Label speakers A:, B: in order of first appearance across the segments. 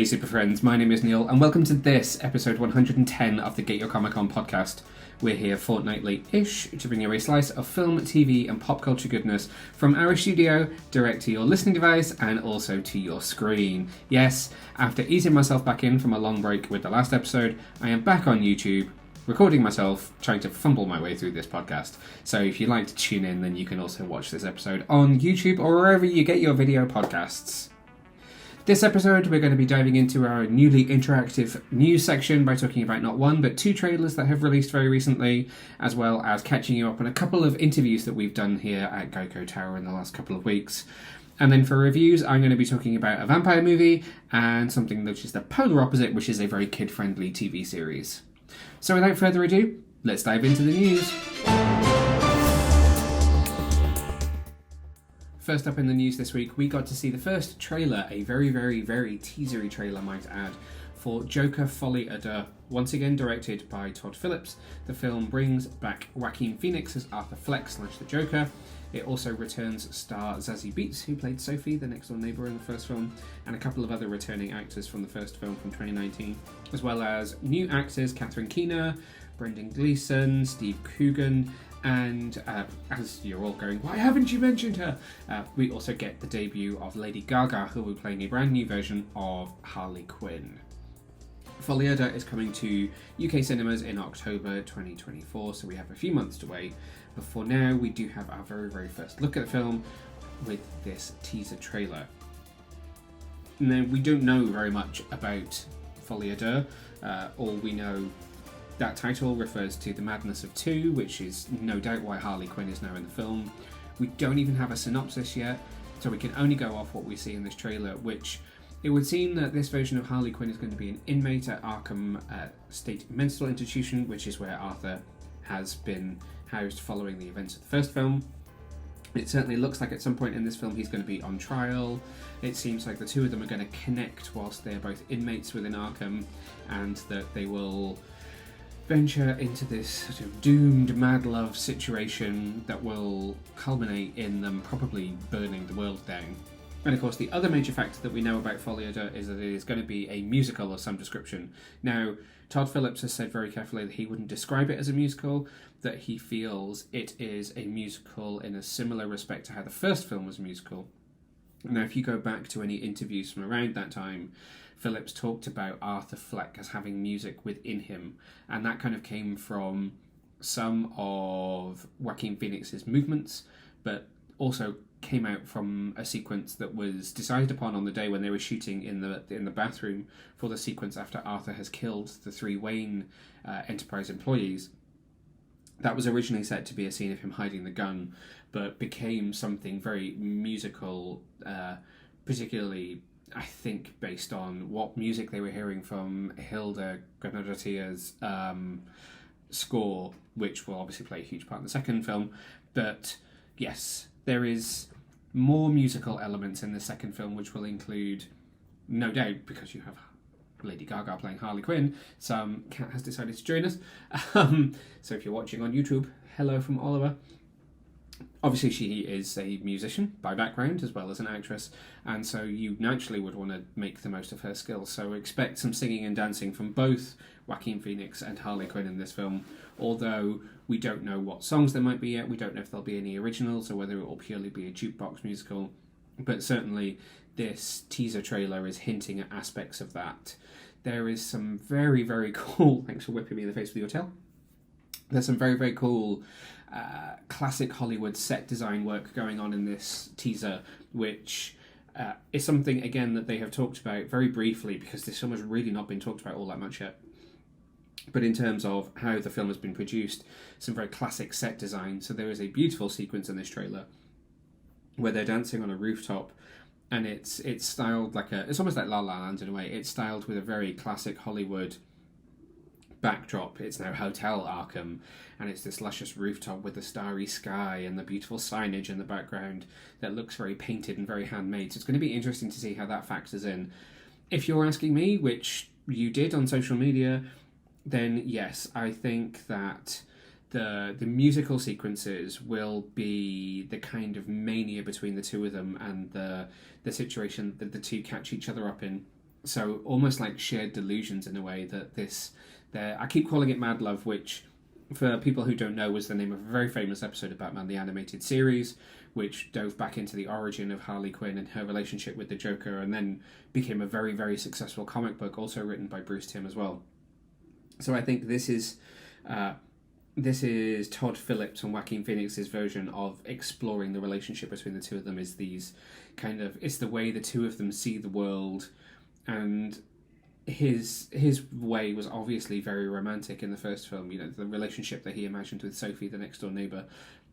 A: super friends, my name is Neil, and welcome to this episode 110 of the Get Your Comic Con podcast. We're here fortnightly-ish to bring you a slice of film, TV, and pop culture goodness from our studio, direct to your listening device, and also to your screen. Yes, after easing myself back in from a long break with the last episode, I am back on YouTube, recording myself, trying to fumble my way through this podcast. So if you'd like to tune in, then you can also watch this episode on YouTube or wherever you get your video podcasts. This episode, we're going to be diving into our newly interactive news section by talking about not one, but two trailers that have released very recently, as well as catching you up on a couple of interviews that we've done here at Geico Tower in the last couple of weeks. And then for reviews, I'm going to be talking about a vampire movie and something which is the polar opposite, which is a very kid-friendly TV series. So without further ado, let's dive into the news. First up in the news this week, we got to see the first trailer, a very teasery trailer, might add, for Joker Folie, Deux, once again directed by Todd Phillips. The film brings back Joaquin Phoenix as Arthur Fleck / the Joker. It also returns star Zazie Beetz, who played Sophie, the next door neighbour in the first film, and a couple of other returning actors from the first film from 2019, as well as new actors Catherine Keener, Brendan Gleeson, Steve Coogan, and as you're all going, why haven't you mentioned her? We also get the debut of Lady Gaga, who will be playing a brand new version of Harley Quinn. Folie Deux is coming to UK cinemas in October 2024, so we have a few months to wait. But for now, we do have our very first look at the film with this teaser trailer. Now, we don't know very much about Folie Deux. All we know, that title refers to the madness of two, which is no doubt why Harley Quinn is now in the film. We don't even have a synopsis yet, so we can only go off what we see in this trailer, which it would seem that this version of Harley Quinn is going to be an inmate at Arkham State Mental Institution, which is where Arthur has been housed following the events of the first film. It certainly looks like at some point in this film he's going to be on trial. It seems like the two of them are going to connect whilst they're both inmates within Arkham, and that they will venture into this sort of doomed mad love situation that will culminate in them probably burning the world down. And of course, the other major factor that we know about Folie Deux is that it is going to be a musical of some description. Now, Todd Phillips has said very carefully that he wouldn't describe it as a musical, that he feels it is a musical in a similar respect to how the first film was a musical. Now, if you go back to any interviews from around that time, Phillips talked about Arthur Fleck as having music within him, and that kind of came from some of Joaquin Phoenix's movements, but also came out from a sequence that was decided upon on the day when they were shooting in the bathroom for the sequence after Arthur has killed the three Wayne Enterprise employees. That was originally set to be a scene of him hiding the gun, but became something very musical, particularly, I think, based on what music they were hearing from Hilda Granadottia's score, which will obviously play a huge part in the second film. But yes, there is more musical elements in the second film, which will include, no doubt, because you have Lady Gaga playing Harley Quinn, some cat has decided to join us. So if you're watching on YouTube, hello from Oliver. Obviously, she is a musician by background as well as an actress, and so you naturally would want to make the most of her skills. So expect some singing and dancing from both Joaquin Phoenix and Harley Quinn in this film, although we don't know what songs there might be yet. We don't know if there'll be any originals or whether it will purely be a jukebox musical, but certainly this teaser trailer is hinting at aspects of that. There is some very cool... Thanks for whipping me in the face with your tail. There's some very cool classic Hollywood set design work going on in this teaser, which is something, again, that they have talked about very briefly, because this film has really not been talked about all that much yet. But in terms of how the film has been produced, some very classic set design. So there is a beautiful sequence in this trailer where they're dancing on a rooftop, and it's styled like it's almost like La La Land in a way. It's styled with a very classic Hollywood backdrop. It's now Hotel Arkham, and it's this luscious rooftop with the starry sky and the beautiful signage in the background that looks very painted and very handmade. So it's going to be interesting to see how that factors in. If you're asking me, which you did on social media, then yes, I think that the musical sequences will be the kind of mania between the two of them, and the situation that the two catch each other up in. So almost like shared delusions in a way that I keep calling it Mad Love, which for people who don't know was the name of a very famous episode of Batman the Animated Series, which dove back into the origin of Harley Quinn and her relationship with the Joker, and then became a very, very successful comic book, also written by Bruce Timm as well. So I think this is Todd Phillips and Joaquin Phoenix's version of exploring the relationship between the two of them. Is these it's the way the two of them see the world, and his way was obviously very romantic in the first film. You know, the relationship that he imagined with Sophie, the next door neighbor.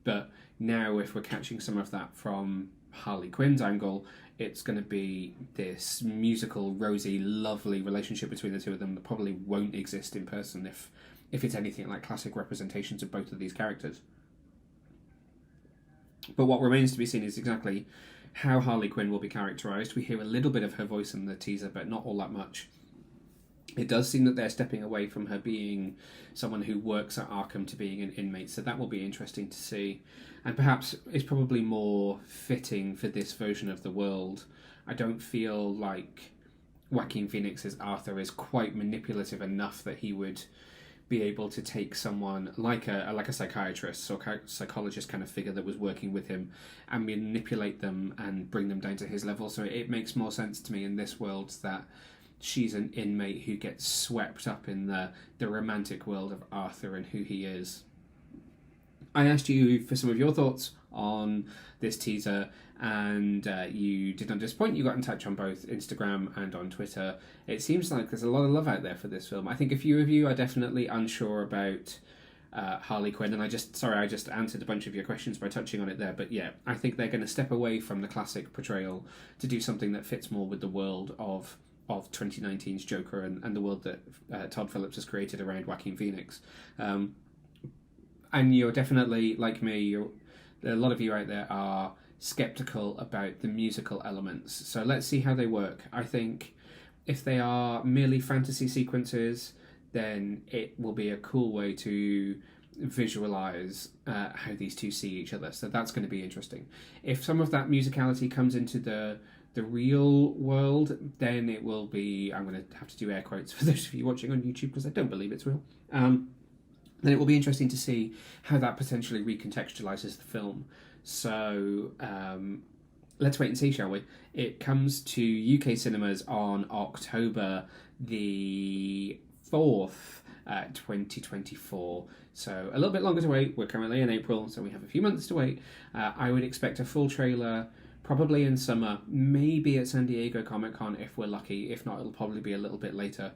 A: But now, if we're catching some of that from Harley Quinn's angle, it's going to be this musical, rosy, lovely relationship between the two of them that probably won't exist in person if it's anything like classic representations of both of these characters. But what remains to be seen is exactly how Harley Quinn will be characterised. We hear a little bit of her voice in the teaser, but not all that much. It does seem that they're stepping away from her being someone who works at Arkham to being an inmate, so that will be interesting to see. And perhaps it's probably more fitting for this version of the world. I don't feel like Joaquin Phoenix's Arthur is quite manipulative enough that he would be able to take someone like a psychiatrist or psychologist kind of figure that was working with him and manipulate them and bring them down to his level. So it makes more sense to me in this world that she's an inmate who gets swept up in the romantic world of Arthur and who he is. I asked you for some of your thoughts on this teaser, and you did not disappoint. You got in touch on both Instagram and on Twitter. It seems like there's a lot of love out there for this film. I think a few of you are definitely unsure about Harley Quinn, and I just answered a bunch of your questions by touching on it there. But yeah, I think they're going to step away from the classic portrayal to do something that fits more with the world of 2019's Joker and the world that Todd Phillips has created around Joaquin Phoenix. And you're definitely, like me, a lot of you out there are skeptical about the musical elements. So let's see how they work. I think if they are merely fantasy sequences, then it will be a cool way to visualize how these two see each other. So that's going to be interesting. If some of that musicality comes into the real world, then it will be, I'm going to have to do air quotes for those of you watching on YouTube because I don't believe it's real. Then it will be interesting to see how that potentially recontextualizes the film. So let's wait and see, shall we? It comes to UK cinemas on October the 4th, 2024. So a little bit longer to wait. We're currently in April, so we have a few months to wait. I would expect a full trailer probably in summer, maybe at San Diego Comic-Con if we're lucky. If not, it'll probably be a little bit later.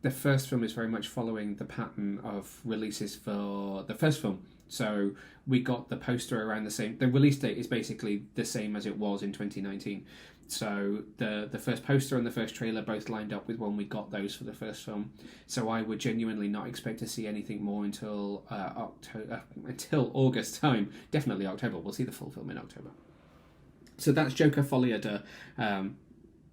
A: The first film is very much following the pattern of releases for the first film. So we got the poster around the same... The release date is basically the same as it was in 2019. So the first poster and the first trailer both lined up with when we got those for the first film. So I would genuinely not expect to see anything more until until August time. Definitely October. We'll see the full film in October. So that's Joker Folie à Deux.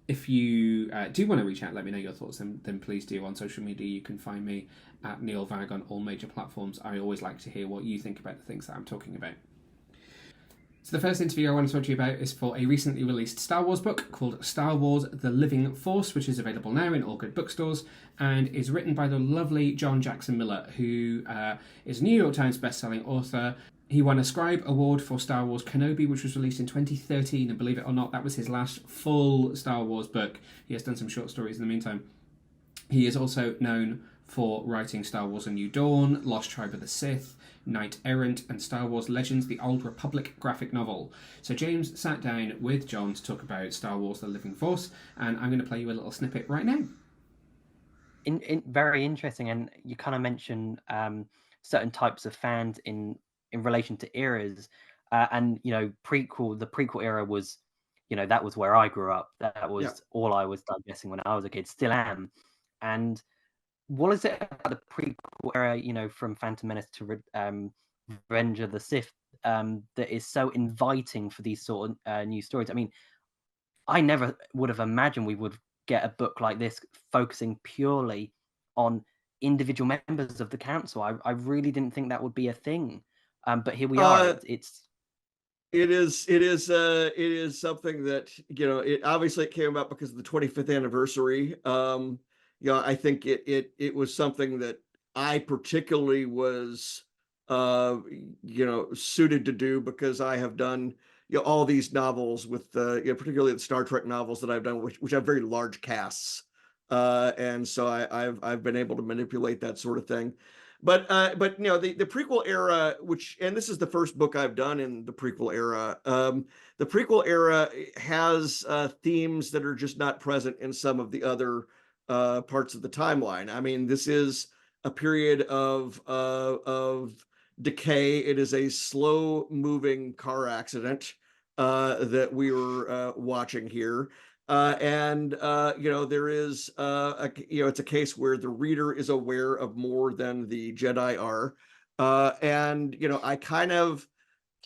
A: If you do want to reach out, let me know your thoughts, then please do. On social media, you can find me at Neil Vag on all major platforms. I always like to hear what you think about the things that I'm talking about. So the first interview I want to talk to you about is for a recently released Star Wars book called Star Wars The Living Force, which is available now in all good bookstores, and is written by the lovely John Jackson Miller, who is a New York Times bestselling author. He won a Scribe Award for Star Wars Kenobi, which was released in 2013, and believe it or not, that was his last full Star Wars book. He has done some short stories in the meantime. He is also known for writing Star Wars A New Dawn, Lost Tribe of the Sith, Knight Errant, and Star Wars Legends, the Old Republic graphic novel. So James sat down with John to talk about Star Wars The Living Force, and I'm going to play you a little snippet right now.
B: Very interesting, and you kind of mentioned certain types of fans in relation to eras, and the prequel era was, that was where I grew up. That was all I was digesting when I was a kid, still am. And what is it about the prequel era, from Phantom Menace to Revenge of the Sith, that is so inviting for these sort of new stories? I mean, I never would have imagined we would get a book like this focusing purely on individual members of the council. I really didn't think that would be a thing. But here we are.
C: it is something that, it obviously it came about because of the 25th anniversary. I think it was something that I particularly was suited to do, because I have done all these novels with particularly the Star Trek novels that I've done, which have very large casts. And so I've been able to manipulate that sort of thing. But the prequel era, and this is the first book I've done in the prequel era. The prequel era has themes that are just not present in some of the other parts of the timeline. I mean, this is a period of decay. It is a slow moving car accident that we were watching here. And there is it's a case where the reader is aware of more than the Jedi are. And I kind of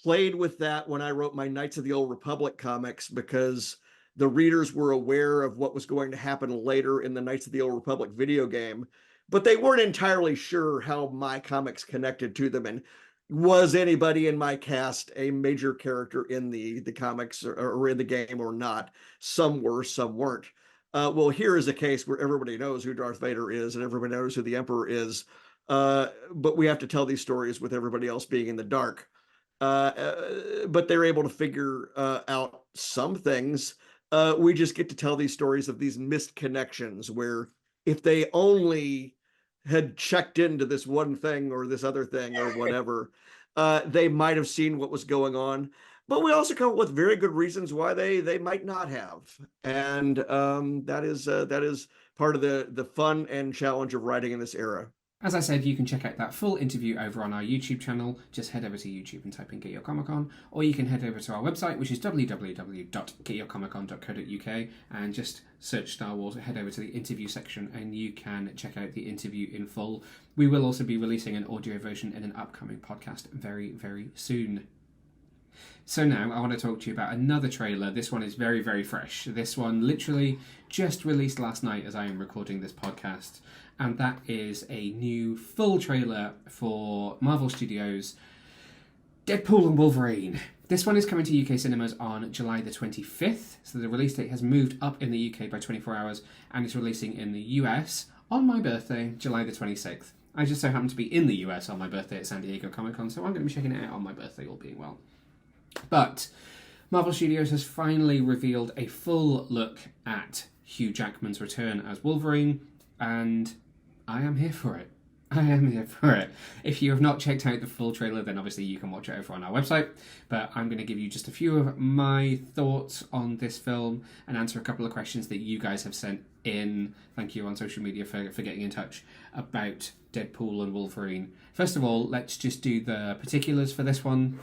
C: played with that when I wrote my Knights of the Old Republic comics, because the readers were aware of what was going to happen later in the Knights of the Old Republic video game, but they weren't entirely sure how my comics connected to them, and was anybody in my cast a major character in the comics or in the game or not. Some were, some weren't. Well, here is a case where everybody knows who Darth Vader is and everybody knows who the Emperor is, but we have to tell these stories with everybody else being in the dark. But they're able to figure out some things. We just get to tell these stories of these missed connections, where if they only had checked into this one thing or this other thing or whatever, they might have seen what was going on. But we also come up with very good reasons why they might not have, and that is part of the fun and challenge of writing in this era.
A: As I said, you can check out that full interview over on our YouTube channel. Just head over to YouTube and type in Get Your Comic Con, or you can head over to our website, which is www.getyourcomiccon.co.uk, and just search Star Wars, head over to the interview section, and you can check out the interview in full. We will also be releasing an audio version in an upcoming podcast very, very soon. So now I want to talk to you about another trailer. This one is very, very fresh. This one literally just released last night as I am recording this podcast. And that is a new full trailer for Marvel Studios' Deadpool and Wolverine. This one is coming to UK cinemas on July the 25th. So the release date has moved up in the UK by 24 hours and is releasing in the US on my birthday, July the 26th. I just so happen to be in the US on my birthday at San Diego Comic Con, so I'm going to be checking it out on my birthday, all being well. But Marvel Studios has finally revealed a full look at Hugh Jackman's return as Wolverine, and I am here for it. I am here for it. If you have not checked out the full trailer, then obviously you can watch it over on our website. But I'm going to give you just a few of my thoughts on this film and answer a couple of questions that you guys have sent in. Thank you on social media for getting in touch about Deadpool and Wolverine. First of all, let's just do the particulars for this one.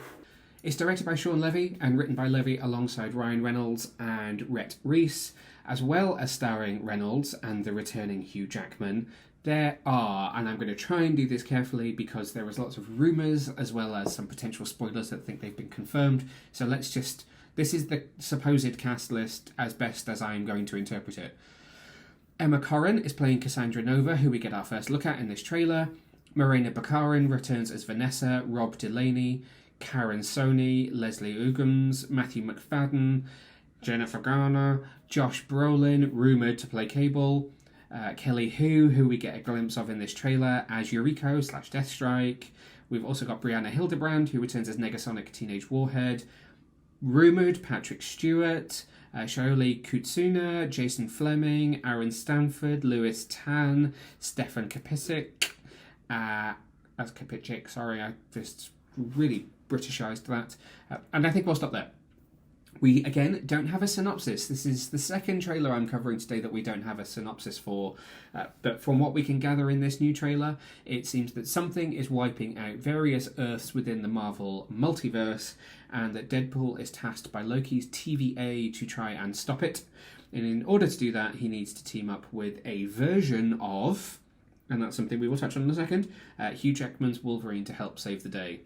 A: It's directed by Shawn Levy and written by Levy alongside Ryan Reynolds and Rhett Reese, as well as starring Reynolds and the returning Hugh Jackman. There are, and I'm going to try and do this carefully because there was lots of rumours as well as some potential spoilers that think they've been confirmed. So this is the supposed cast list as best as I'm going to interpret it. Emma Corrin is playing Cassandra Nova, who we get our first look at in this trailer. Morena Baccarin returns as Vanessa, Rob Delaney, Karen Sony, Leslie Uggams, Matthew McFadden, Jennifer Garner, Josh Brolin, rumoured to play Cable, Kelly who we get a glimpse of in this trailer as Yuriko / Deathstrike. We've also got Brianna Hildebrand, who returns as Negasonic Teenage Warhead. Rumoured Patrick Stewart, Shaoli Kutsuna, Jason Fleming, Aaron Stanford, Lewis Tan, Stefan Kapicic, I just really Britishized that. And I think we'll stop there. We, again, don't have a synopsis. This is the second trailer I'm covering today that we don't have a synopsis for. But from what we can gather in this new trailer, it seems that something is wiping out various Earths within the Marvel multiverse, and that Deadpool is tasked by Loki's TVA to try and stop it. And in order to do that, he needs to team up with a version of, and that's something we will touch on in a second, Hugh Jackman's Wolverine to help save the day.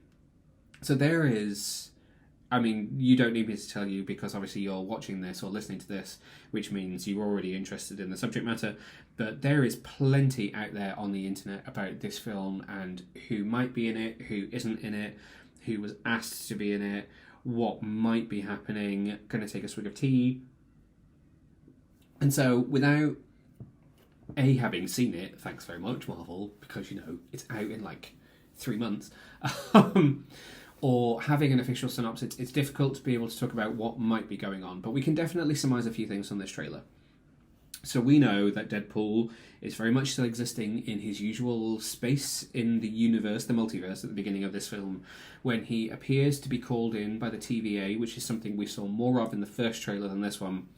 A: So there is... I mean, you don't need me to tell you because obviously you're watching this or listening to this, which means you're already interested in the subject matter. But there is plenty out there on the internet about this film and who might be in it, who isn't in it, who was asked to be in it, what might be happening, going to take a swig of tea. And so, without having seen it, thanks very much, Marvel, because, you know, it's out in like 3 months, or having an official synopsis, it's difficult to be able to talk about what might be going on. But we can definitely surmise a few things from this trailer. So we know that Deadpool is very much still existing in his usual space in the universe, the multiverse, at the beginning of this film, when he appears to be called in by the TVA, which is something we saw more of in the first trailer than this one,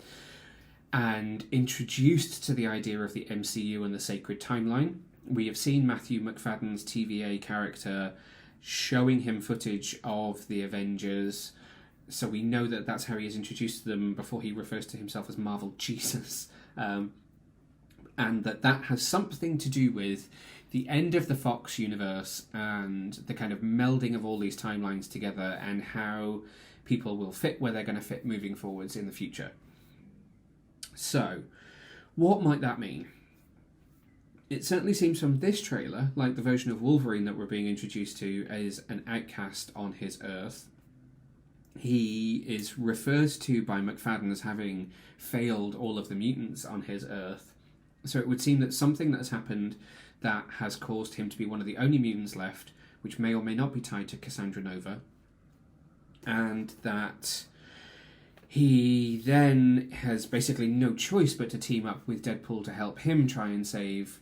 A: and introduced to the idea of the MCU and the sacred timeline. We have seen Matthew McFadden's TVA character showing him footage of the Avengers, so we know that that's how he is introduced to them before he refers to himself as Marvel Jesus. And that has something to do with the end of the Fox universe and the kind of melding of all these timelines together and how people will fit where they're going to fit moving forwards in the future. So, what might that mean? It certainly seems from this trailer like the version of Wolverine that we're being introduced to is an outcast on his Earth. He is referred to by McFadden as having failed all of the mutants on his Earth. So it would seem that something that has happened that has caused him to be one of the only mutants left, which may or may not be tied to Cassandra Nova, and that he then has basically no choice but to team up with Deadpool to help him try and save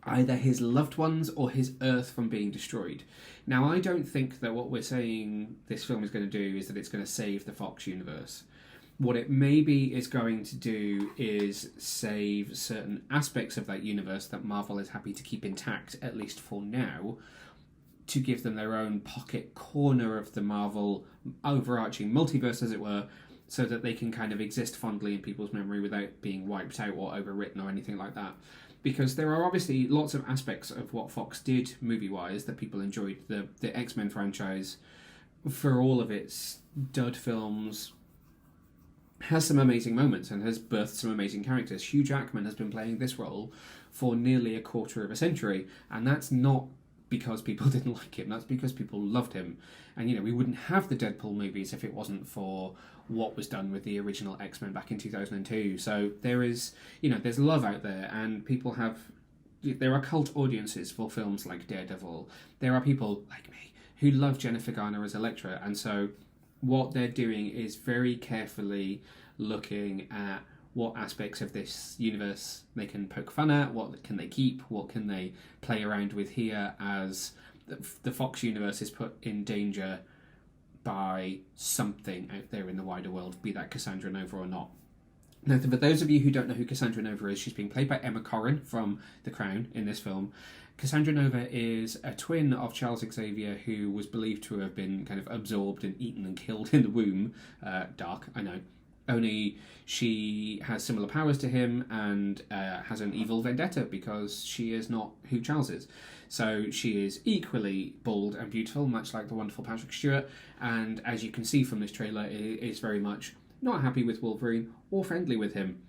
A: either his loved ones or his Earth from being destroyed. Now, I don't think that what we're saying this film is going to do is that it's going to save the Fox universe. What it maybe is going to do is save certain aspects of that universe that Marvel is happy to keep intact, at least for now, to give them their own pocket corner of the Marvel overarching multiverse, as it were, so that they can kind of exist fondly in people's memory without being wiped out or overwritten or anything like that. Because there are obviously lots of aspects of what Fox did movie-wise that people enjoyed. The X-Men franchise, for all of its dud films, has some amazing moments and has birthed some amazing characters. Hugh Jackman has been playing this role for nearly a quarter of a century, and that's not because people didn't like him, that's because people loved him. And, you know, we wouldn't have the Deadpool movies if it wasn't for what was done with the original X-Men back in 2002. So there is, you know, there's love out there, and people have, there are cult audiences for films like Daredevil. There are people like me who love Jennifer Garner as Elektra, and so what they're doing is very carefully looking at what aspects of this universe they can poke fun at, what can they keep, what can they play around with here as the Fox universe is put in danger by something out there in the wider world, be that Cassandra Nova or not. Now, for those of you who don't know who Cassandra Nova is, she's being played by Emma Corrin from The Crown in this film. Cassandra Nova is a twin of Charles Xavier, who was believed to have been kind of absorbed and eaten and killed in the womb. Dark, I know. Only she has similar powers to him and has an evil vendetta because she is not who Charles is. So she is equally bold and beautiful, much like the wonderful Patrick Stewart. And as you can see from this trailer, is very much not happy with Wolverine or friendly with him.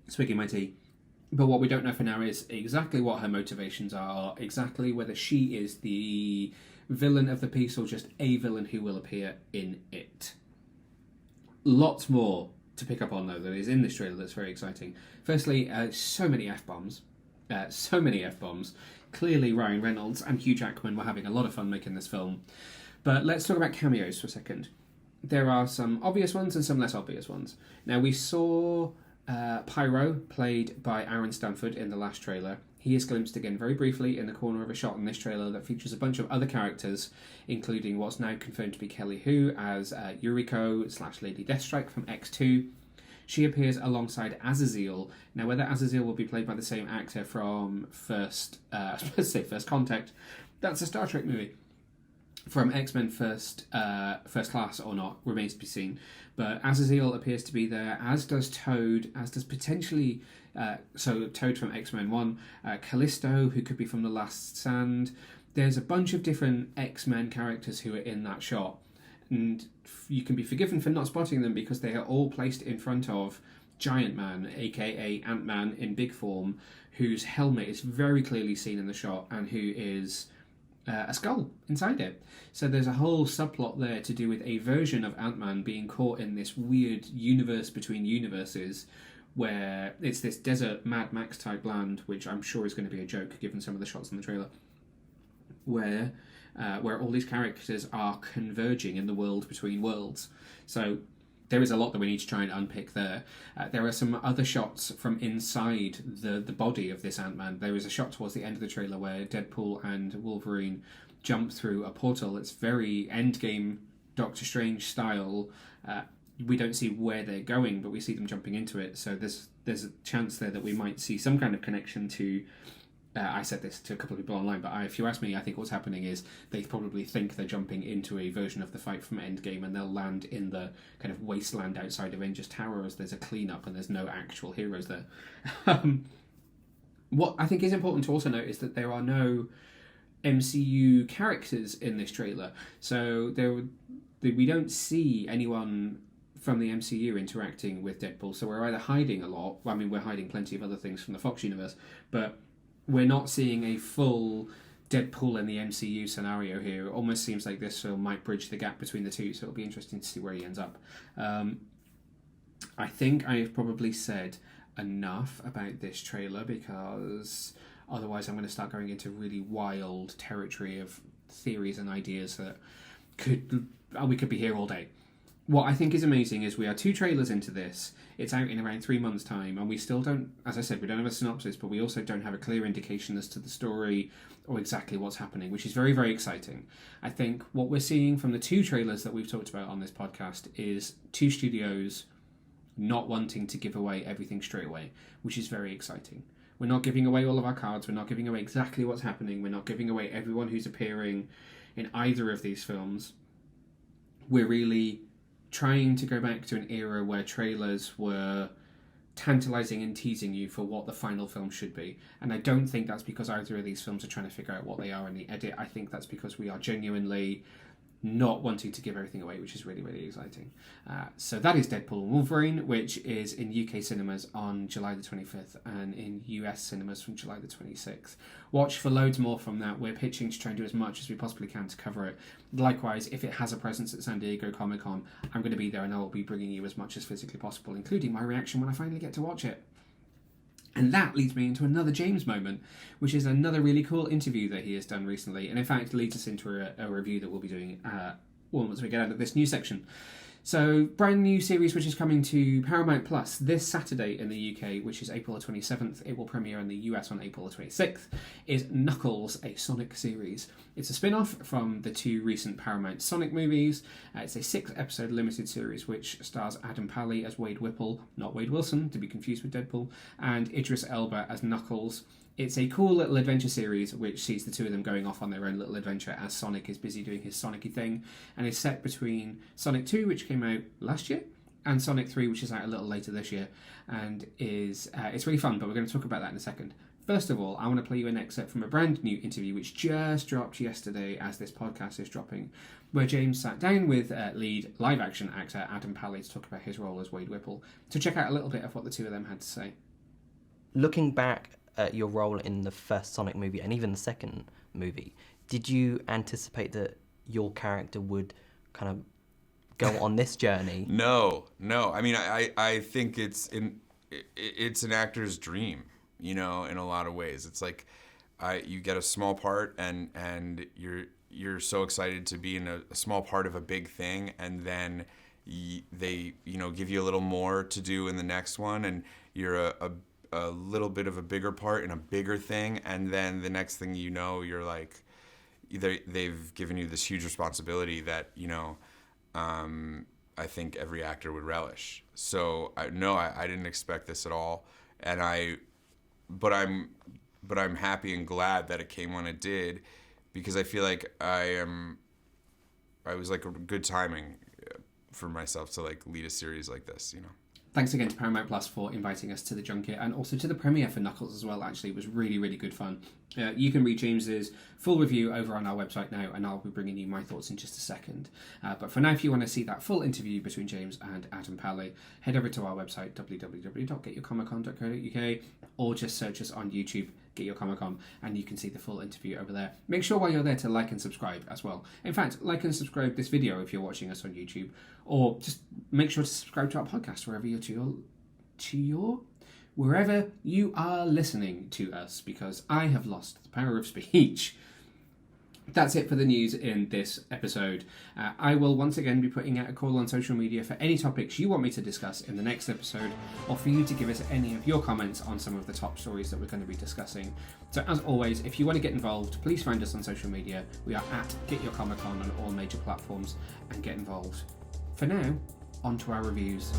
A: Swigging my tea. But what we don't know for now is exactly what her motivations are, exactly whether she is the villain of the piece or just a villain who will appear in it. Lots more to pick up on, though, that is in this trailer that's very exciting. Firstly, so many F-bombs. Clearly Ryan Reynolds and Hugh Jackman were having a lot of fun making this film. But let's talk about cameos for a second. There are some obvious ones and some less obvious ones. Now, we saw Pyro, played by Aaron Stanford in the last trailer. He is glimpsed again very briefly in the corner of a shot in this trailer that features a bunch of other characters, including what's now confirmed to be Kelly Hu as Yuriko/Lady Deathstrike from X2. She appears alongside Azazel. Now, whether Azazel will be played by the same actor from First Contact, that's a Star Trek movie, from X-Men First Class or not, remains to be seen. But Azazel appears to be there, as does Toad, as does potentially... Toad from X-Men 1, Callisto, who could be from The Last Stand. There's a bunch of different X-Men characters who are in that shot. And you can be forgiven for not spotting them because they are all placed in front of Giant Man, aka Ant-Man in big form, whose helmet is very clearly seen in the shot and who is a skull inside it. So there's a whole subplot there to do with a version of Ant-Man being caught in this weird universe between universes, where it's this desert Mad Max type land, which I'm sure is going to be a joke given some of the shots in the trailer, where all these characters are converging in the world between worlds. So there is a lot that we need to try and unpick there. There are some other shots from inside the body of this Ant-Man. There is a shot towards the end of the trailer where Deadpool and Wolverine jump through a portal. It's very Endgame Doctor Strange style. We don't see where they're going, but we see them jumping into it. So there's a chance there that we might see some kind of connection to... I said this to a couple of people online, but if you ask me, I think what's happening is they probably think they're jumping into a version of the fight from Endgame, and they'll land in the kind of wasteland outside Avengers Tower as there's a cleanup and there's no actual heroes there. What I think is important to also note is that there are no MCU characters in this trailer, so we don't see anyone from the MCU interacting with Deadpool, so we're either hiding a lot, I mean we're hiding plenty of other things from the Fox universe, but we're not seeing a full Deadpool in the MCU scenario here. It almost seems like this film might bridge the gap between the two, so it'll be interesting to see where he ends up. I think I've probably said enough about this trailer, because otherwise I'm going to start going into really wild territory of theories and ideas that we could be here all day. What I think is amazing is we are 2 trailers into this. It's out in around 3 months' time, and we still don't, as I said, we don't have a synopsis, but we also don't have a clear indication as to the story or exactly what's happening, which is very, very exciting. I think what we're seeing from the 2 trailers that we've talked about on this podcast is 2 studios not wanting to give away everything straight away, which is very exciting. We're not giving away all of our cards, we're not giving away exactly what's happening, we're not giving away everyone who's appearing in either of these films. We're really trying to go back to an era where trailers were tantalizing and teasing you for what the final film should be. And I don't think that's because either of these films are trying to figure out what they are in the edit. I think that's because we are genuinely not wanting to give everything away, which is really, really exciting. So that is Deadpool and Wolverine, which is in UK cinemas on July the 25th and in US cinemas from July the 26th. Watch for loads more from that. We're pitching to try and do as much as we possibly can to cover it. Likewise, if it has a presence at San Diego Comic-Con, I'm going to be there and I will be bringing you as much as physically possible, including my reaction when I finally get to watch it. And that leads me into another James moment, which is another really cool interview that he has done recently. And in fact, leads us into a review that we'll be doing once we get out of this new section. So, brand new series which is coming to Paramount Plus this Saturday in the UK, which is April the 27th. It will premiere in the US on April the 26th, is Knuckles, a Sonic series. It's a spin-off from the 2 recent Paramount Sonic movies. It's a 6-episode limited series which stars Adam Pally as Wade Whipple, not Wade Wilson, to be confused with Deadpool, and Idris Elba as Knuckles. It's a cool little adventure series which sees the 2 of them going off on their own little adventure as Sonic is busy doing his Sonic-y thing, and is set between Sonic 2, which came out last year, and Sonic 3, which is out a little later this year, and it's really fun, but we're going to talk about that in a second. First of all, I want to play you an excerpt from a brand new interview which just dropped yesterday as this podcast is dropping, where James sat down with lead live-action actor Adam Pally to talk about his role as Wade Whipple. So check out a little bit of what the 2 of them had to say.
B: Looking back at your role in the first Sonic movie and even the second movie, did you anticipate that your character would kind of go on this journey?
D: No. I mean, I think it's an actor's dream, you know, in a lot of ways. It's like you get a small part and you're so excited to be in a small part of a big thing, and then they, you know, give you a little more to do in the next one, and you're a little bit of a bigger part in a bigger thing, and then the next thing you know, you're like, they've given you this huge responsibility that, you know, I think every actor would relish. So I didn't expect this at all, but I'm happy and glad that it came when it did, because I feel like I was like a good timing for myself to like lead a series like this, you know.
A: Thanks again to Paramount Plus for inviting us to the junket, and also to the premiere for Knuckles as well. Actually, it was really, really good fun. You can read James's full review over on our website now, and I'll be bringing you my thoughts in just a second. But for now, if you want to see that full interview between James and Adam Pally, head over to our website, www.getyourcomiccon.co.uk, or just search us on YouTube, @GetYourComicCon, and you can see the full interview over there. Make sure while you're there to like and subscribe as well. In fact, like and subscribe this video if you're watching us on YouTube, or just make sure to subscribe to our podcast wherever wherever you are listening to us, because I have lost the power of speech. That's it for the news in this episode. I will once again be putting out a call on social media for any topics you want me to discuss in the next episode, or for you to give us any of your comments on some of the top stories that we're going to be discussing. So as always, if you want to get involved, please find us on social media. We are @GetYourComicCon on all major platforms, and get involved. For now, on to our reviews.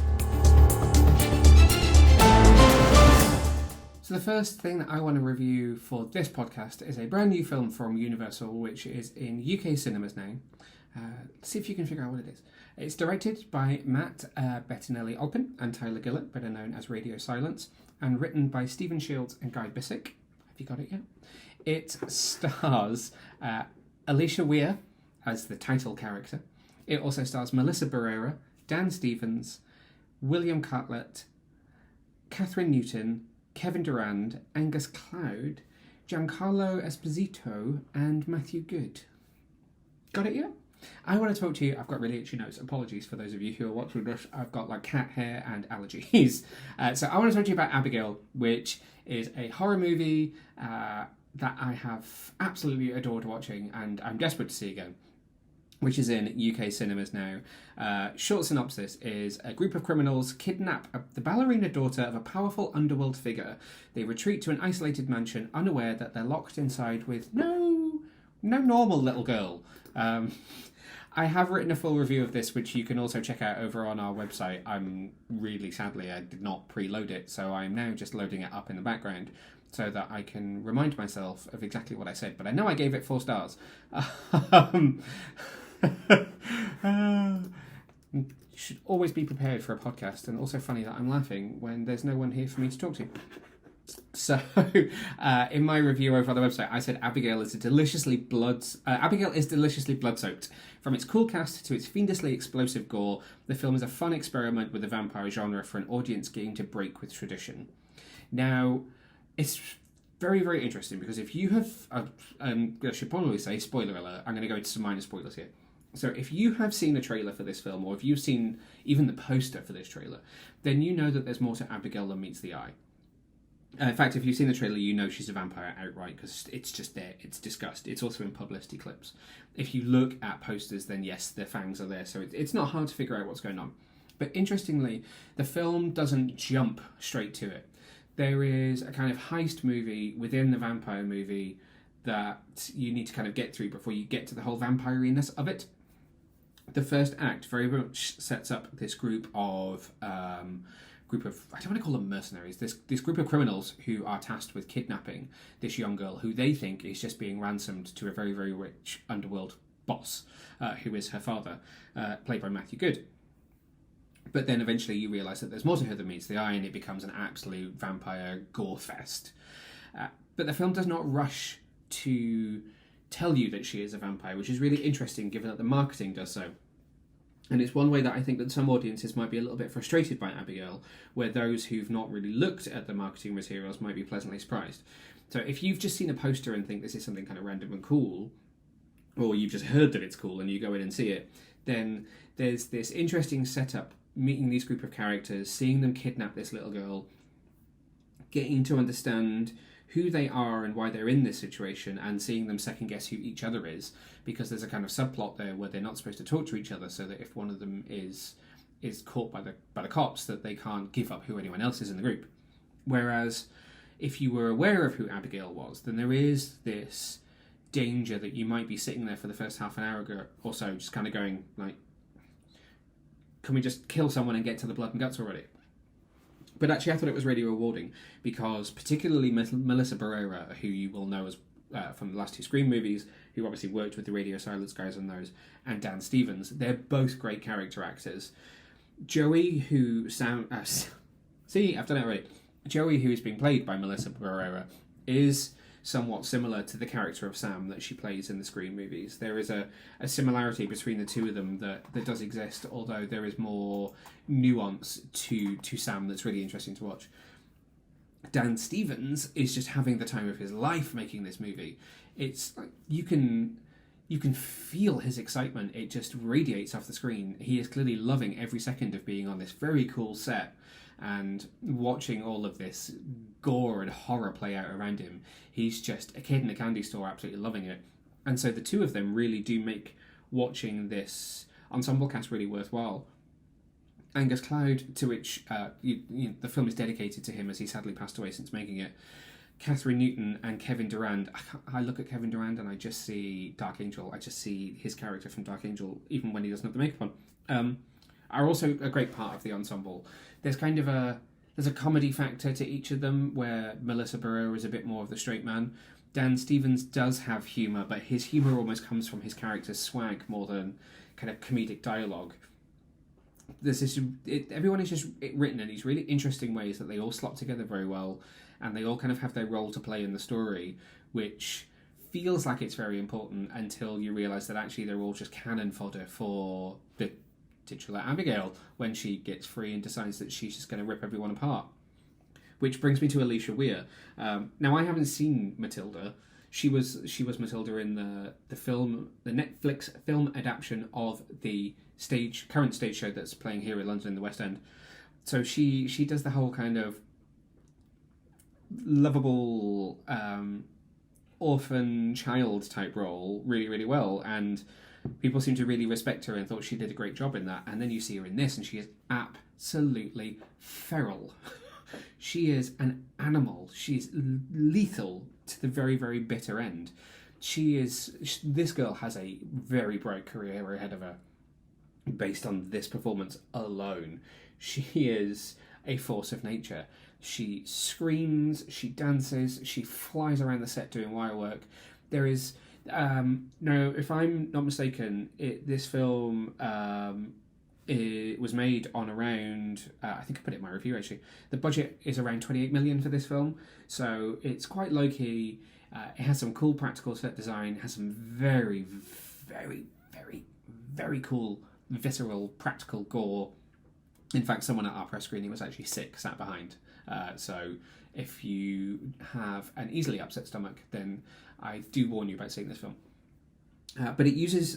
A: So the first thing that I want to review for this podcast is a brand new film from Universal, which is in UK cinemas now. See if you can figure out what it is. It's directed by Matt Bettinelli-Olpin and Tyler Gillett, better known as Radio Silence, and written by Stephen Shields and Guy Bissick. Have you got it yet? It stars Alicia Weir as the title character. It also stars Melissa Barrera, Dan Stevens, William Cartlett, Catherine Newton, Kevin Durand, Angus Cloud, Giancarlo Esposito, and Matthew Good. Got it yet? I want to talk to you. I've got really itchy notes. Apologies for those of you who are watching this. I've got like cat hair and allergies. So I want to talk to you about Abigail, which is a horror movie that I have absolutely adored watching, and I'm desperate to see again, which is in UK cinemas now. Short synopsis is: a group of criminals kidnap the ballerina daughter of a powerful underworld figure. They retreat to an isolated mansion, unaware that they're locked inside with no normal little girl. I have written a full review of this, which you can also check out over on our website. Sadly, I did not preload it, so I'm now just loading it up in the background so that I can remind myself of exactly what I said. But I know I gave it 4 stars. Should always be prepared for a podcast, and also funny that I'm laughing when there's no one here for me to talk to. So, in my review over on the website, I said Abigail is deliciously blood-soaked. From its cool cast to its fiendishly explosive gore, the film is a fun experiment with the vampire genre for an audience game to break with tradition. Now, it's very, very interesting, because if you have, I should probably say, spoiler alert, I'm going to go into some minor spoilers here. So if you have seen the trailer for this film, or if you've seen even the poster for this trailer, then you know that there's more to Abigail than meets the eye. In fact, if you've seen the trailer, you know she's a vampire outright, because it's just there. It's discussed. It's also in publicity clips. If you look at posters, then yes, the fangs are there, so it's not hard to figure out what's going on. But interestingly, the film doesn't jump straight to it. There is a kind of heist movie within the vampire movie that you need to kind of get through before you get to the whole vampire-ness of it. The first act very much sets up this group of I don't want to call them mercenaries, this group of criminals who are tasked with kidnapping this young girl who they think is just being ransomed to a very, very rich underworld boss, who is her father, played by Matthew Good. But then eventually you realise that there's more to her than meets the eye, and it becomes an absolute vampire gore fest. But the film does not rush to tell you that she is a vampire, which is really interesting given that the marketing does so. And it's one way that I think that some audiences might be a little bit frustrated by Abigail, where those who've not really looked at the marketing materials might be pleasantly surprised. So if you've just seen a poster and think this is something kind of random and cool, or you've just heard that it's cool and you go in and see it, then there's this interesting setup, meeting these group of characters, seeing them kidnap this little girl, getting to understand who they are and why they're in this situation, and seeing them second guess who each other is, because there's a kind of subplot there where they're not supposed to talk to each other, so that if one of them is caught by the cops, that they can't give up who anyone else is in the group. Whereas if you were aware of who Abigail was, then there is this danger that you might be sitting there for the first half an hour or so just kind of going like, can we just kill someone and get to the blood and guts already? But actually, I thought it was really rewarding, because particularly Melissa Barrera, who you will know as from the last 2 Scream movies, who obviously worked with the Radio Silence guys on those, and Dan Stevens, they're both great character actors. Joey, who I've done it already. Joey, who is being played by Melissa Barrera, is somewhat similar to the character of Sam that she plays in the Scream movies. There is a similarity between the two of them that does exist, although there is more nuance to Sam that's really interesting to watch. Dan Stevens is just having the time of his life making this movie. It's like you can feel his excitement. It just radiates off the screen. He is clearly loving every second of being on this very cool set and watching all of this gore and horror play out around him. He's just a kid in a candy store, absolutely loving it. And so the two of them really do make watching this ensemble cast really worthwhile. Angus Cloud, to which the film is dedicated to him as he sadly passed away since making it. Catherine Newton and Kevin Durand. I look at Kevin Durand and I just see Dark Angel. I just see his character from Dark Angel, even when he doesn't have the makeup on. Are also a great part of the ensemble. There's kind of there's a comedy factor to each of them, where Melissa Barrera is a bit more of the straight man. Dan Stevens does have humour, but his humour almost comes from his character's swag more than kind of comedic dialogue. Everyone is just written in these really interesting ways that they all slot together very well, and they all kind of have their role to play in the story, which feels like it's very important until you realise that actually they're all just cannon fodder for the titular Abigail when she gets free and decides that she's just going to rip everyone apart. Which brings me to Alicia Weir. Now, I haven't seen Matilda. She was Matilda in the film, the Netflix film adaptation of the current stage show that's playing here in London in the West End. So she does the whole kind of lovable orphan child type role really, really well, and people seem to really respect her and thought she did a great job in that. And then you see her in this, and she is absolutely feral. She is an animal. She's lethal to the very, very bitter end. This girl has a very bright career ahead of her based on this performance alone. She is a force of nature. She screams, she dances, she flies around the set doing wire work. There is, no, if I'm not mistaken, this film it was made on around, I think I put it in my review actually, the budget is around 28 million for this film, so it's quite low-key. It has some cool practical set design, has some very, very, very, very cool visceral practical gore. In fact, someone at our press screening was actually sick, sat behind. So if you have an easily upset stomach, then I do warn you about seeing this film. But it uses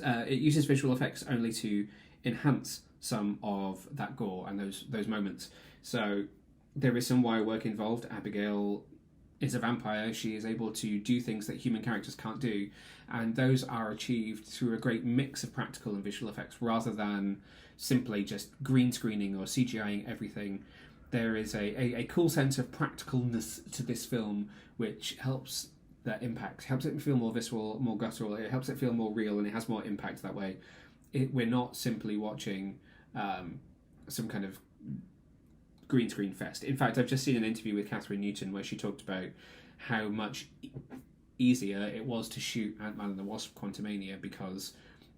A: visual effects only to enhance some of that gore and those moments. So there is some wire work involved. Abigail is a vampire. She is able to do things that human characters can't do, and those are achieved through a great mix of practical and visual effects rather than simply just green screening or CGIing everything. There is a cool sense of practicalness to this film, which helps that impact, helps it feel more visceral, more guttural. It helps it feel more real, and it has more impact that way. We're not simply watching some kind of green screen fest. In fact, I've just seen an interview with Catherine Newton where she talked about how much easier it was to shoot Ant-Man and the Wasp: Quantumania because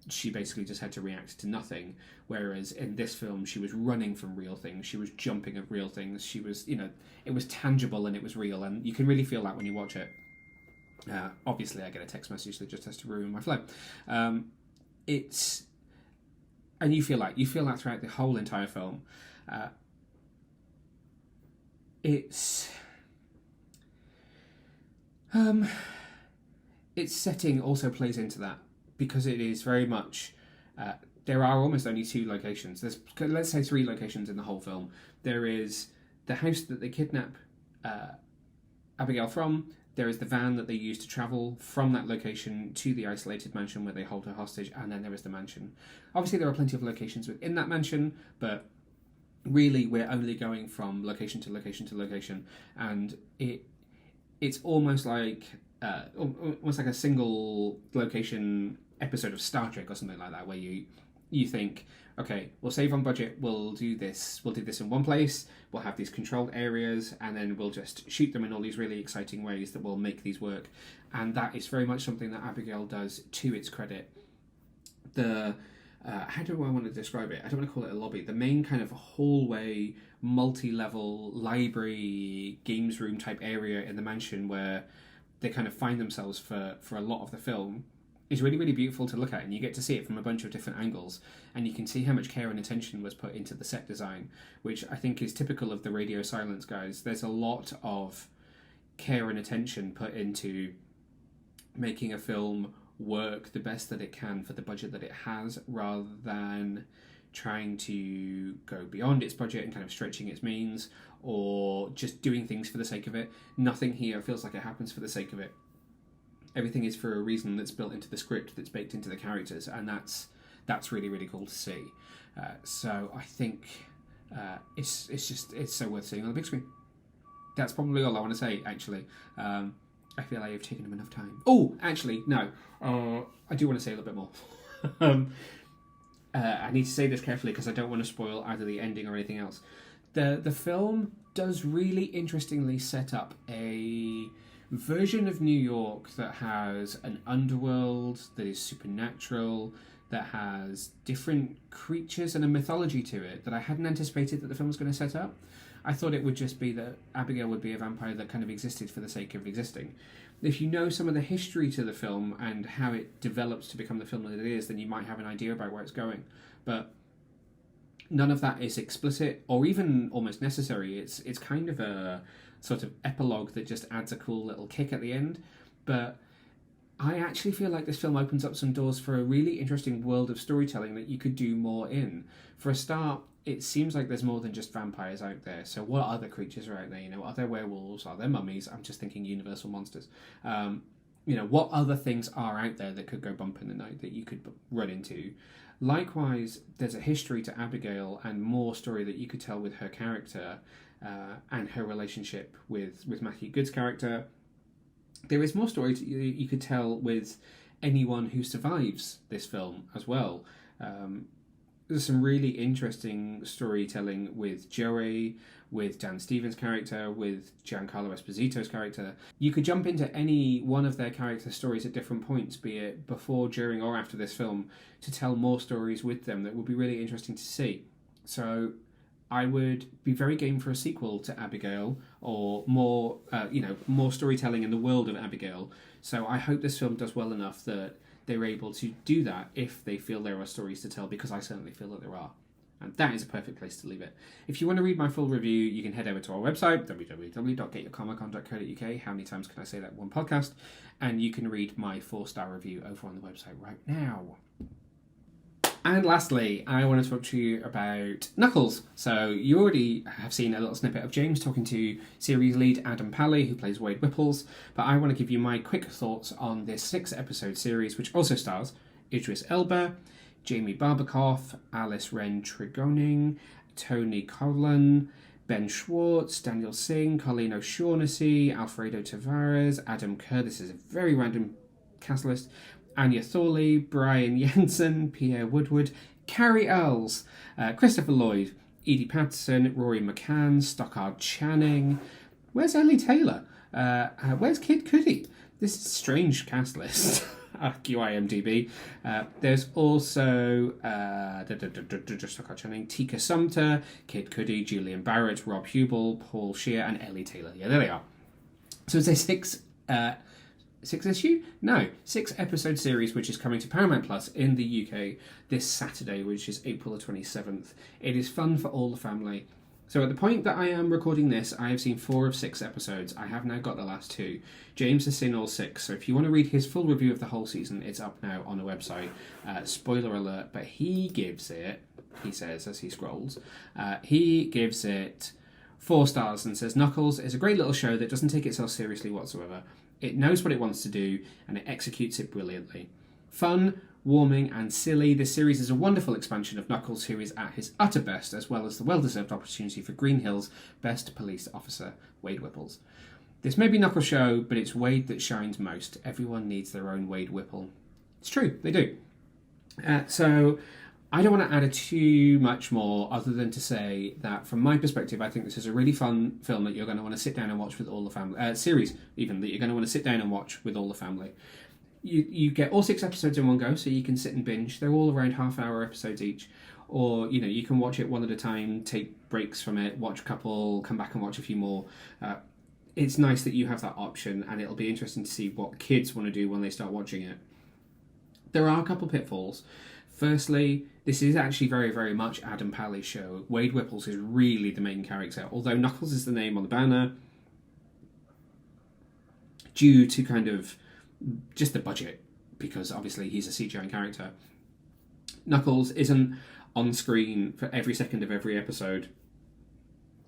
A: she basically just had to react to nothing, whereas in this film she was running from real things, she was jumping at real things, she was, it was tangible and it was real, and you can really feel that when you watch it. Obviously I get a text message that just has to ruin my flow. And you feel that throughout the whole entire film. Its setting also plays into that, because it is very much there are almost only two locations. There's, let's say, three locations in the whole film. There is the house that they kidnap Abigail from. There is the van that they use to travel from that location to the isolated mansion where they hold her hostage, and then there is the mansion. Obviously there are plenty of locations within that mansion, but really we're only going from location to location to location, and it's almost like a single location episode of Star Trek or something like that, where you think, okay, we'll save on budget, we'll do this in one place, we'll have these controlled areas, and then we'll just shoot them in all these really exciting ways that will make these work. And that is very much something that Abigail does to its credit. How do I want to describe it? I don't want to call it a lobby. The main kind of hallway, multi-level library, games room type area in the mansion where they kind of find themselves for a lot of the film is really, really beautiful to look at, and you get to see it from a bunch of different angles, and you can see how much care and attention was put into the set design, which I think is typical of the Radio Silence guys. There's a lot of care and attention put into making a film work the best that it can for the budget that it has, rather than trying to go beyond its budget and kind of stretching its means, or just doing things for the sake of it. Nothing here feels like it happens for the sake of it. Everything is for a reason that's built into the script, that's baked into the characters, and that's really, really cool to see. So I think it's so worth seeing on the big screen. That's probably all I want to say, actually. I feel like I've taken him enough time. Oh, actually, no. I do want to say a little bit more. I need to say this carefully because I don't want to spoil either the ending or anything else. The film does really interestingly set up a version of New York that has an underworld that is supernatural, that has different creatures and a mythology to it that I hadn't anticipated that the film was going to set up. I thought it would just be that Abigail would be a vampire that kind of existed for the sake of existing. If you know some of the history to the film and how it develops to become the film that it is, then you might have an idea about where it's going. But none of that is explicit or even almost necessary. It's kind of a sort of epilogue that just adds a cool little kick at the end. But I actually feel like this film opens up some doors for a really interesting world of storytelling that you could do more in. For a start, it seems like there's more than just vampires out there. So what other creatures are out there? You know, are there werewolves? Are there mummies? I'm just thinking universal monsters. You know, what other things are out there that could go bump in the night that you could run into? Likewise, there's a history to Abigail and more story that you could tell with her character and her relationship with Matthew Good's character. There is more story you could tell with anyone who survives this film as well. There's some really interesting storytelling with Joey, with Dan Stevens' character, with Giancarlo Esposito's character. You could jump into any one of their character stories at different points, be it before, during, or after this film, to tell more stories with them that would be really interesting to see. So I would be very game for a sequel to Abigail, or more, more storytelling in the world of Abigail. So I hope this film does well enough that they're able to do that if they feel there are stories to tell, because I certainly feel that there are. And that is a perfect place to leave it. If you want to read my full review, you can head over to our website, www.getyourcomiccon.co.uk. How many times can I say that in one podcast? And you can read my 4-star review over on the website right now. And lastly, I want to talk to you about Knuckles. So you already have seen a little snippet of James talking to series lead Adam Pally, who plays Wade Whipples, but I want to give you my quick thoughts on this 6-episode series, which also stars Idris Elba, Jamie Barbakoff, Alice Wren Tregoning, Tony Collin, Ben Schwartz, Daniel Singh, Colleen O'Shaughnessy, Alfredo Tavares, Adam Kerr. This is a very random cast list. Anya Thorley, Brian Jensen, Pierre Woodward, Carrie Ells, Christopher Lloyd, Edie Patterson, Rory McCann, Stockard Channing. Where's Ellie Taylor? Where's Kid Cudi? This is a strange cast list. QIMDB. There's also Stockard Channing, Tika Sumter, Kid Cudi, Julian Barrett, Rob Hubel, Paul Shear, and Ellie Taylor. Yeah, there they are. So it's a 6-episode series which is coming to Paramount Plus in the UK this Saturday, which is April the 27th. It is fun for all the family. So at the point that I am recording this, I have seen 4 of 6 episodes. I have now got the last 2. James has seen all 6, so if you want to read his full review of the whole season, it's up now on the website. Spoiler alert, but he gives it, he says as he scrolls, he gives it 4 stars and says, Knuckles is a great little show that doesn't take itself seriously whatsoever. It knows what it wants to do, and it executes it brilliantly. Fun, warming, and silly, this series is a wonderful expansion of Knuckles, who is at his utter best, as well as the well-deserved opportunity for Green Hill's best police officer, Wade Whipples. This may be Knuckles' show, but it's Wade that shines most. Everyone needs their own Wade Whipple. It's true, they do. So I don't want to add too much more other than to say that from my perspective, I think this is a really fun film that you're going to want to sit down and watch with all the family. Series, even, that you're going to want to sit down and watch with all the family. You get all 6 episodes in one go, so you can sit and binge. They're all around half-hour episodes each. Or, you know, you can watch it one at a time, take breaks from it, watch a couple, come back and watch a few more. It's nice that you have that option, and it'll be interesting to see what kids want to do when they start watching it. There are a couple pitfalls. Firstly, this is actually very, very much Adam Pally's show. Wade Whipples is really the main character. Although Knuckles is the name on the banner, due to kind of just the budget, because obviously he's a CGI character. Knuckles isn't on screen for every second of every episode.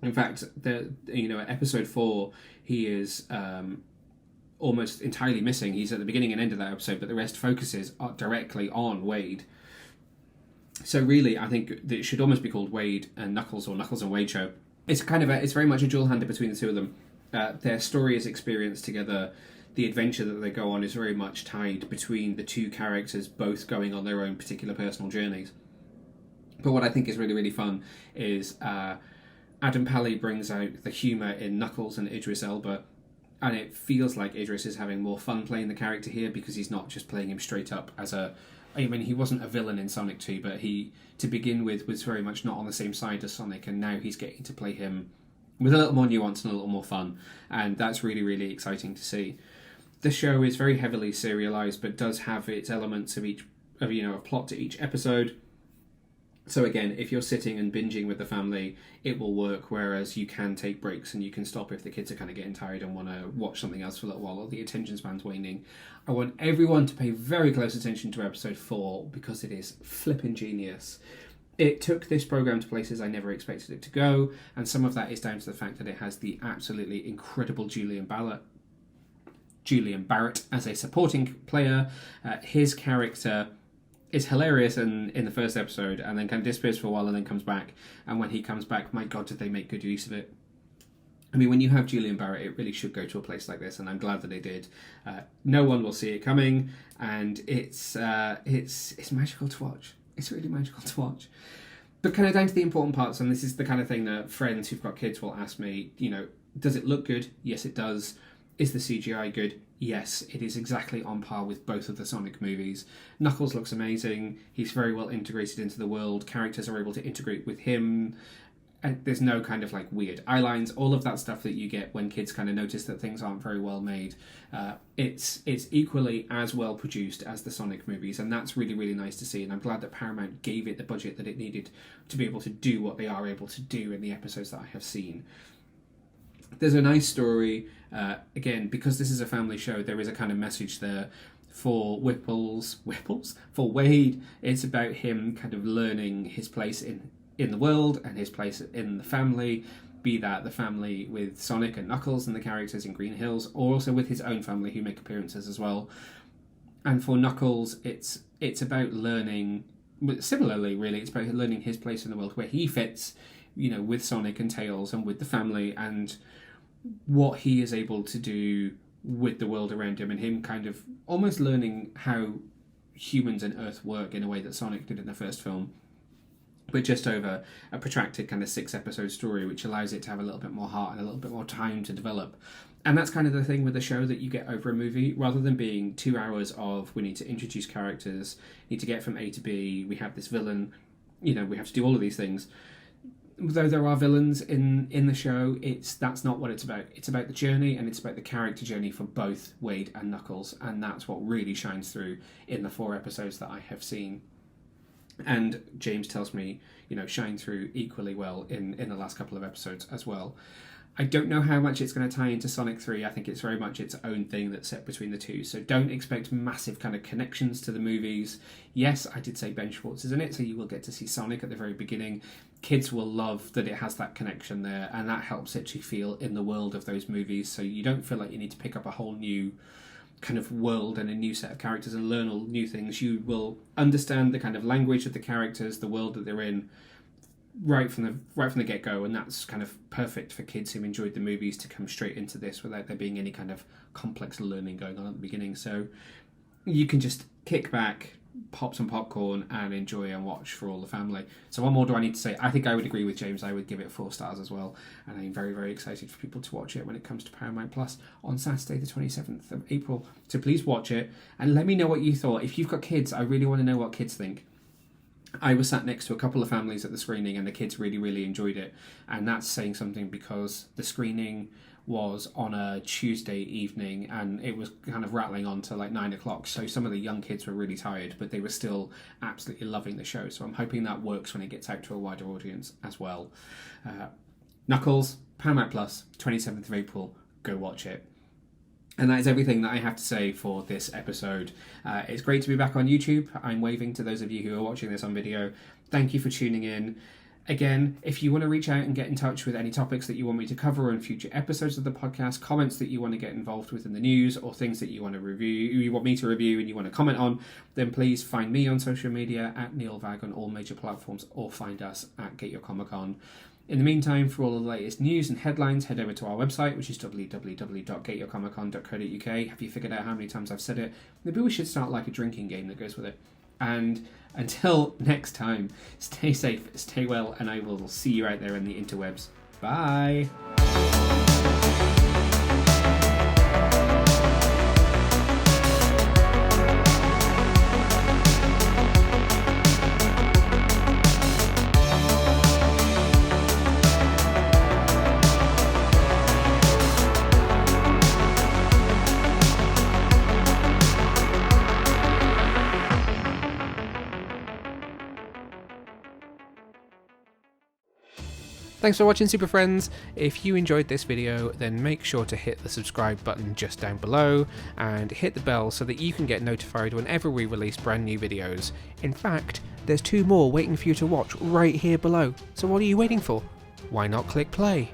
A: In fact, at episode 4, he is almost entirely missing. He's at the beginning and end of that episode, but the rest focuses directly on Wade. So really, I think that it should almost be called Wade and Knuckles, or Knuckles and Wade show. It's it's very much a dual-hander between the two of them. Their story is experienced together. The adventure that they go on is very much tied between the two characters, both going on their own particular personal journeys. But what I think is really, really fun is Adam Pally brings out the humour in Knuckles and Idris Elba, and it feels like Idris is having more fun playing the character here, because he's not just playing him straight up as I mean, he wasn't a villain in Sonic 2, but he, to begin with, was very much not on the same side as Sonic, and now he's getting to play him with a little more nuance and a little more fun, and that's really, really exciting to see. The show is very heavily serialized, but does have its elements of a plot to each episode. So again, if you're sitting and binging with the family, it will work, whereas you can take breaks and you can stop if the kids are kind of getting tired and want to watch something else for a little while, or the attention span's waning. I want everyone to pay very close attention to episode 4, because it is flipping genius. It took this program to places I never expected it to go, and some of that is down to the fact that it has the absolutely incredible Julian Barrett as a supporting player. His character is hilarious in the first episode, and then kind of disappears for a while and then comes back. And when he comes back, my God, did they make good use of it. I mean, when you have Julian Barrett, it really should go to a place like this, and I'm glad that they did. No one will see it coming, and it's magical to watch. It's really magical to watch. But kind of down to the important parts, and this is the kind of thing that friends who've got kids will ask me, does it look good? Yes, it does. Is the CGI good? Yes, it is exactly on par with both of the Sonic movies. Knuckles looks amazing. He's very well integrated into the world. Characters are able to integrate with him. And there's no kind of weird eye lines. All of that stuff that you get when kids kind of notice that things aren't very well made. It's equally as well produced as the Sonic movies, and that's really, really nice to see. And I'm glad that Paramount gave it the budget that it needed to be able to do what they are able to do in the episodes that I have seen. There's a nice story. Again, because this is a family show, there is a kind of message there for for Wade. It's about him kind of learning his place in the world and his place in the family, be that the family with Sonic and Knuckles and the characters in Green Hills, or also with his own family who make appearances as well. And for Knuckles, it's about learning, similarly really, it's about learning his place in the world, where he fits, with Sonic and Tails and with the family, and what he is able to do with the world around him, and him kind of almost learning how humans and Earth work in a way that Sonic did in the first film, but just over a protracted kind of 6-episode story, which allows it to have a little bit more heart and a little bit more time to develop. And that's kind of the thing with the show that you get over a movie, rather than being 2 hours of, we need to introduce characters, need to get from A to B, we have this villain, we have to do all of these things. Though there are villains in the show, that's not what it's about. It's about the journey, and it's about the character journey for both Wade and Knuckles, and that's what really shines through in the 4 episodes that I have seen. And James tells me, shine through equally well in the last couple of episodes as well. I don't know how much it's going to tie into Sonic 3. I think it's very much its own thing that's set between the two. So don't expect massive kind of connections to the movies. Yes, I did say Ben Schwartz is in it, so you will get to see Sonic at the very beginning. Kids will love that it has that connection there, and that helps it to feel in the world of those movies, so you don't feel like you need to pick up a whole new kind of world and a new set of characters and learn all new things. You will understand the kind of language of the characters, the world that they're in, right from the get-go, and that's kind of perfect for kids who enjoyed the movies to come straight into this without there being any kind of complex learning going on at the beginning. So you can just kick back, pop some popcorn, and enjoy and watch for all the family. So what more do I need to say? I think I would agree with James. I would give it 4 stars as well, and I'm very, very excited for people to watch it when it comes to Paramount Plus on Saturday the 27th of April. So please watch it and let me know what you thought. If you've got kids, I really want to know what kids think. I was sat next to a couple of families at the screening, and the kids really, really enjoyed it, and that's saying something, because the screening was on a Tuesday evening and it was kind of rattling on to 9 o'clock, so some of the young kids were really tired, but they were still absolutely loving the show, so I'm hoping that works when it gets out to a wider audience as well. Knuckles, Paramount Plus, 27th of April, go watch it. And that is everything that I have to say for this episode. It's great to be back on YouTube. I'm waving to those of you who are watching this on video. Thank you for tuning in. Again, if you want to reach out and get in touch with any topics that you want me to cover in future episodes of the podcast, comments that you want to get involved with in the news, or things that you want to review, you want me to review and you want to comment on, then please find me on social media at Neil Vag on all major platforms, or find us at Get Your Comic Con. In the meantime, for all the latest news and headlines, head over to our website, which is www.getyourcomiccon.co.uk. Have you figured out how many times I've said it? Maybe we should start like a drinking game that goes with it. And until next time, stay safe, stay well, and I will see you out there in the interwebs. Bye! Thanks for watching, Super Friends. If you enjoyed this video, then make sure to hit the subscribe button just down below and hit the bell so that you can get notified whenever we release brand new videos. In fact, there's 2 more waiting for you to watch right here below. So what are you waiting for? Why not click play?